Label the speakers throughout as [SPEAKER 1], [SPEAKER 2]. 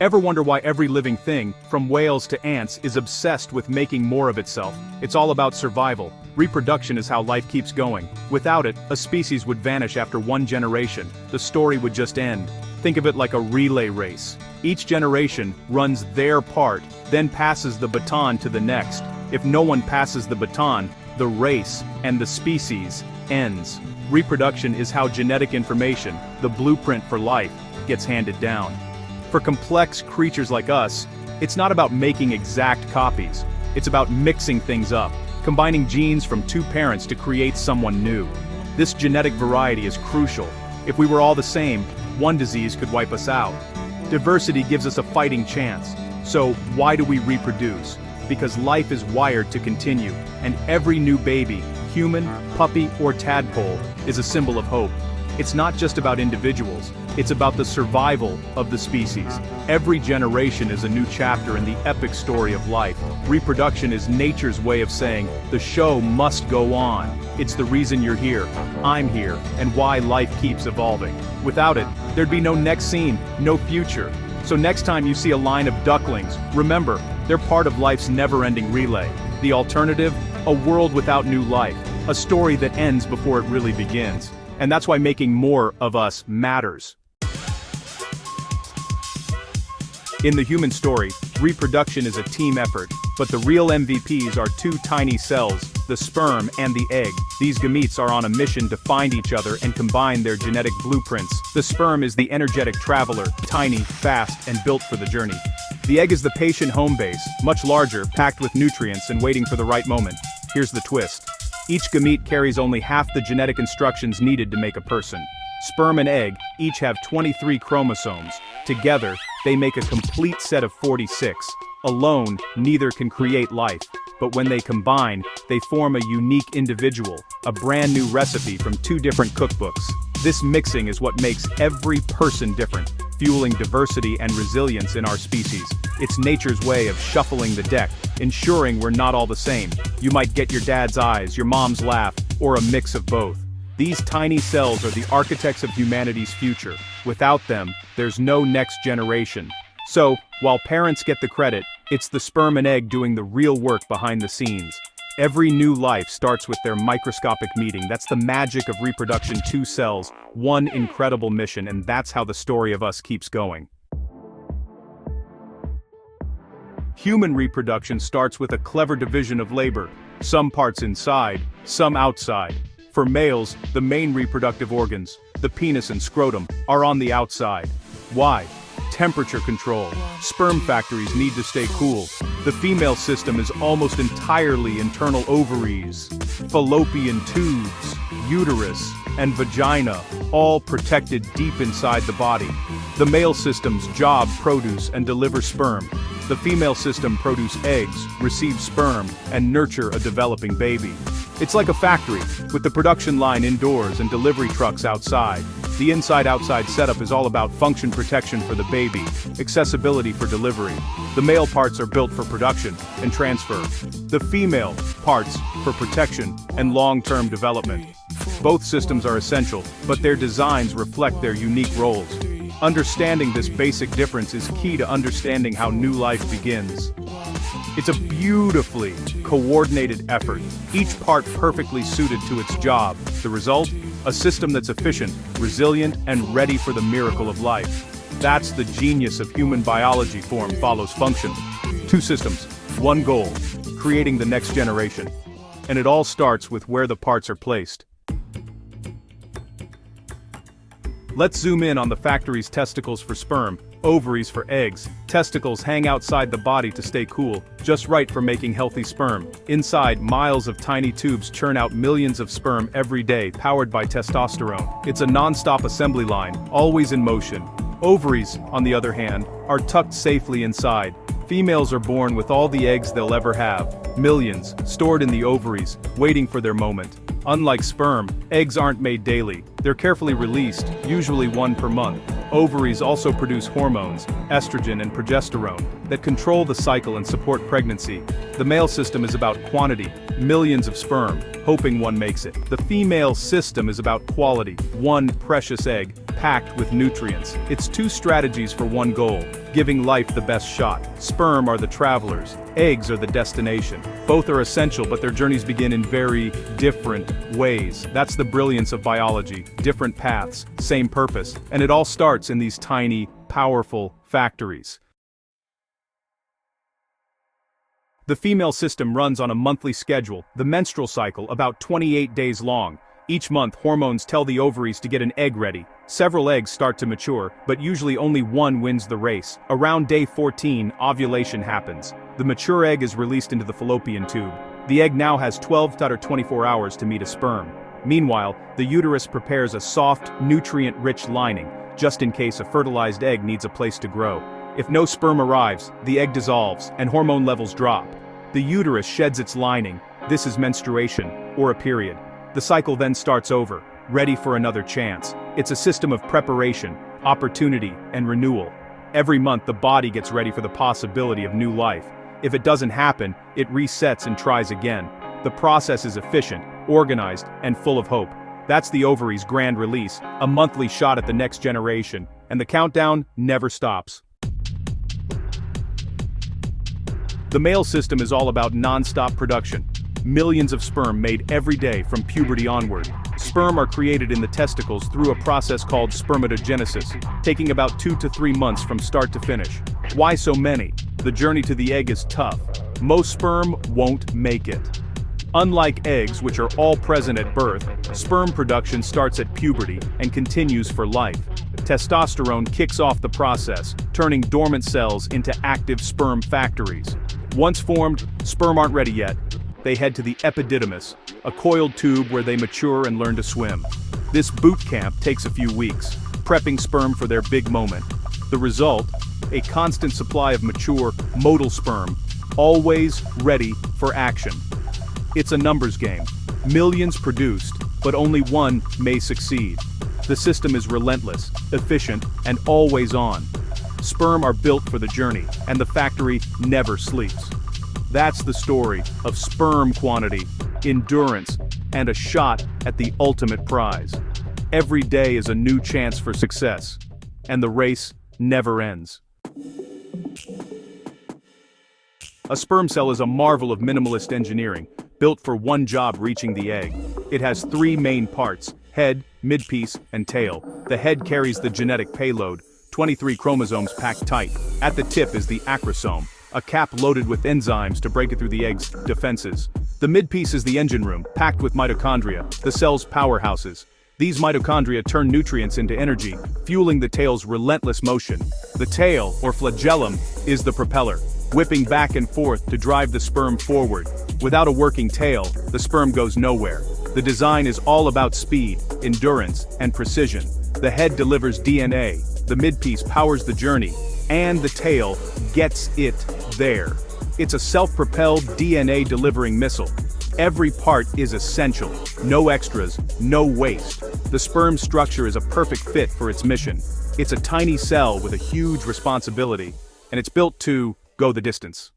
[SPEAKER 1] Ever wonder why every living thing, from whales to ants, is obsessed with making more of itself? It's all about survival. Reproduction is how life keeps going. Without it, a species would vanish after one generation. The story would just end. Think of it like a relay race. Each generation runs their part, then passes the baton to the next. If no one passes the baton, the race and the species ends. Reproduction is how genetic information, the blueprint for life, gets handed down. For complex creatures like us, it's not about making exact copies. It's about mixing things up, combining genes from two parents to create someone new. This genetic variety is crucial. If we were all the same, one disease could wipe us out. Diversity gives us a fighting chance. So why do we reproduce? Because life is wired to continue, and every new baby, human, puppy, or tadpole, is a symbol of hope. It's not just about individuals, it's about the survival of the species. Every generation is a new chapter in the epic story of life. Reproduction is nature's way of saying, the show must go on. It's the reason you're here, I'm here, and why life keeps evolving. Without it, there'd be no next scene, no future. So next time you see a line of ducklings, remember, they're part of life's never-ending relay. The alternative? A world without new life. A story that ends before it really begins. And that's why making more of us matters. In the human story, reproduction is a team effort, but the real MVPs are two tiny cells, the sperm and the egg. These gametes are on a mission to find each other and combine their genetic blueprints. The sperm is the energetic traveler, tiny, fast, and built for the journey. The egg is the patient home base, much larger, packed with nutrients and waiting for the right moment. Here's the twist. Each gamete carries only half the genetic instructions needed to make a person. Sperm and egg each have 23 chromosomes. Together, they make a complete set of 46. Alone, neither can create life. But when they combine, they form a unique individual, a brand new recipe from two different cookbooks. This mixing is what makes every person different, fueling diversity and resilience in our species. It's nature's way of shuffling the deck, ensuring we're not all the same. You might get your dad's eyes, your mom's laugh, or a mix of both. These tiny cells are the architects of humanity's future. Without them, there's no next generation. So, while parents get the credit, it's the sperm and egg doing the real work behind the scenes. Every new life starts with their microscopic meeting. That's the magic of reproduction. Two cells, one incredible mission, and that's how the story of us keeps going. Human reproduction starts with a clever division of labor. Some parts inside, some outside. For males, the main reproductive organs, the penis and scrotum, are on the outside. Why? Temperature control. Sperm factories need to stay cool. The female system is almost entirely internal ovaries, fallopian tubes, uterus, and vagina, all protected deep inside the body. The male system's job: produce and deliver sperm. The female system: produce eggs, receive sperm, and nurture a developing baby. It's like a factory, with the production line indoors and delivery trucks outside. The inside-outside setup is all about function protection for the baby, accessibility for delivery. The male parts are built for production and transfer. The female parts for protection and long-term development. Both systems are essential, but their designs reflect their unique roles. Understanding this basic difference is key to understanding how new life begins. It's a beautifully coordinated effort, each part perfectly suited to its job. The result? A system that's efficient, resilient, and ready for the miracle of life. That's the genius of human biology. Form follows function. Two systems, one goal, creating the next generation. And it all starts with where the parts are placed. Let's zoom in on the factory's testicles for sperm, ovaries for eggs. Testicles hang outside the body to stay cool, just right for making healthy sperm. Inside, miles of tiny tubes churn out millions of sperm every day, powered by testosterone. It's a non-stop assembly line, always in motion. Ovaries, on the other hand, are tucked safely inside. Females are born with all the eggs they'll ever have, millions, stored in the ovaries, waiting for their moment. Unlike sperm, eggs aren't made daily. They're carefully released, usually one per month. Ovaries also produce hormones, estrogen and progesterone, that control the cycle and support pregnancy. The male system is about quantity, millions of sperm, hoping one makes it. The female system is about quality, one precious egg, packed with nutrients. It's two strategies for one goal, giving life the best shot. Sperm are the travelers, eggs are the destination. Both are essential, but their journeys begin in very different ways. That's the brilliance of biology. Different paths, same purpose, and it all starts in these tiny, powerful factories. The female system runs on a monthly schedule, the menstrual cycle about 28 days long. Each month, hormones tell the ovaries to get an egg ready. Several eggs start to mature, but usually only one wins the race. Around day 14, ovulation happens. The mature egg is released into the fallopian tube. The egg now has 12 to 24 hours to meet a sperm. Meanwhile, the uterus prepares a soft, nutrient-rich lining, just in case a fertilized egg needs a place to grow. If no sperm arrives, the egg dissolves, and hormone levels drop. The uterus sheds its lining. This is menstruation, or a period. The cycle then starts over, ready for another chance. It's a system of preparation, opportunity, and renewal. Every month the body gets ready for the possibility of new life. If it doesn't happen, it resets and tries again. The process is efficient, organized, and full of hope. That's the ovary's grand release, a monthly shot at the next generation, and the countdown never stops. The male system is all about non-stop production. Millions of sperm made every day from puberty onward. Sperm are created in the testicles through a process called spermatogenesis, taking about 2 to 3 months from start to finish. Why so many? The journey to the egg is tough. Most sperm won't make it. Unlike eggs, which are all present at birth, sperm production starts at puberty and continues for life. Testosterone kicks off the process, turning dormant cells into active sperm factories. Once formed, sperm aren't ready yet. They head to the epididymis, a coiled tube where they mature and learn to swim. This boot camp takes a few weeks, prepping sperm for their big moment. The result? A constant supply of mature, motile sperm, always ready for action. It's a numbers game. Millions produced, but only one may succeed. The system is relentless, efficient, and always on. Sperm are built for the journey, and the factory never sleeps. That's the story of sperm quantity, endurance, and a shot at the ultimate prize. Every day is a new chance for success, and the race never ends. A sperm cell is a marvel of minimalist engineering, built for one job: reaching the egg. It has 3 main parts: head, midpiece, and tail. The head carries the genetic payload, 23 chromosomes packed tight. At the tip is the acrosome, a cap loaded with enzymes to break it through the egg's defenses. The midpiece is the engine room, packed with mitochondria, the cell's powerhouses. These mitochondria turn nutrients into energy, fueling the tail's relentless motion. The tail, or flagellum, is the propeller, whipping back and forth to drive the sperm forward. Without a working tail, the sperm goes nowhere. The design is all about speed, endurance, and precision. The head delivers DNA, the midpiece powers the journey, and the tail gets it there. It's a self-propelled DNA-delivering missile. Every part is essential, no extras, no waste. The sperm structure is a perfect fit for its mission. It's a tiny cell with a huge responsibility, and it's built to go the distance.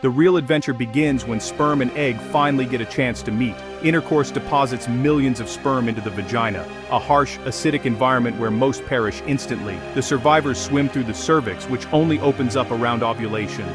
[SPEAKER 1] The real adventure begins when sperm and egg finally get a chance to meet. Intercourse deposits millions of sperm into the vagina, a harsh, acidic environment where most perish instantly. The survivors swim through the cervix, which only opens up around ovulation.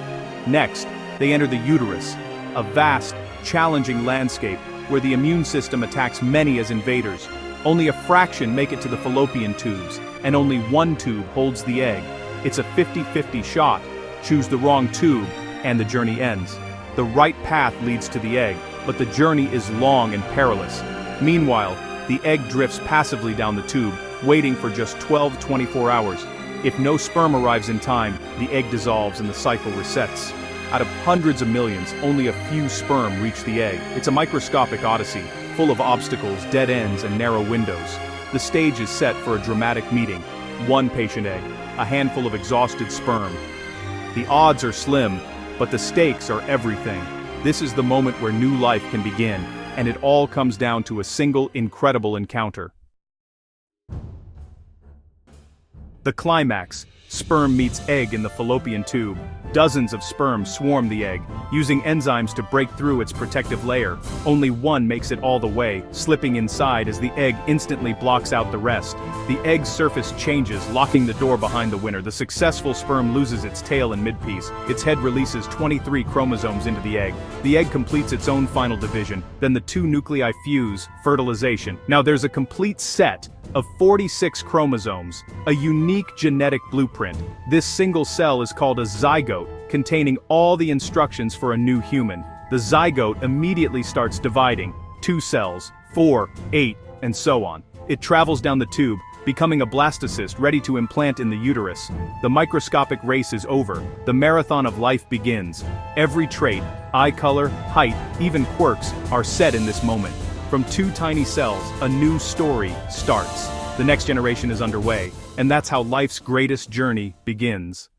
[SPEAKER 1] Next, they enter the uterus, a vast, challenging landscape where the immune system attacks many as invaders. Only a fraction make it to the fallopian tubes, and only one tube holds the egg. It's a 50-50 shot. Choose the wrong tube, and the journey ends. The right path leads to the egg, but the journey is long and perilous. Meanwhile, the egg drifts passively down the tube, waiting for just 12 to 24 hours. If no sperm arrives in time, the egg dissolves and the cycle resets. Out of hundreds of millions, only a few sperm reach the egg. It's a microscopic odyssey, full of obstacles, dead ends, and narrow windows. The stage is set for a dramatic meeting. One patient egg, a handful of exhausted sperm. The odds are slim, but the stakes are everything. This is the moment where new life can begin, and it all comes down to a single incredible encounter. The climax, Sperm meets egg in the fallopian tube. Dozens of sperm swarm the egg, using enzymes to break through its protective layer. Only one makes it all the way, slipping inside as the egg instantly blocks out the rest. The egg's surface changes, locking the door behind the winner. The successful sperm loses its tail and midpiece. Its head releases 23 chromosomes into the egg. The egg completes its own final division, then the two nuclei fuse, fertilization. Now there's a complete set of 46 chromosomes, a unique genetic blueprint. This single cell is called a zygote, containing all the instructions for a new human. The zygote immediately starts dividing, 2 cells, 4, 8, and so on. It travels down the tube, becoming a blastocyst ready to implant in the uterus. The microscopic race is over. The marathon of life begins. Every trait, eye color, height, even quirks, are set in this moment. From 2 tiny cells, a new story starts. The next generation is underway, and that's how life's greatest journey begins.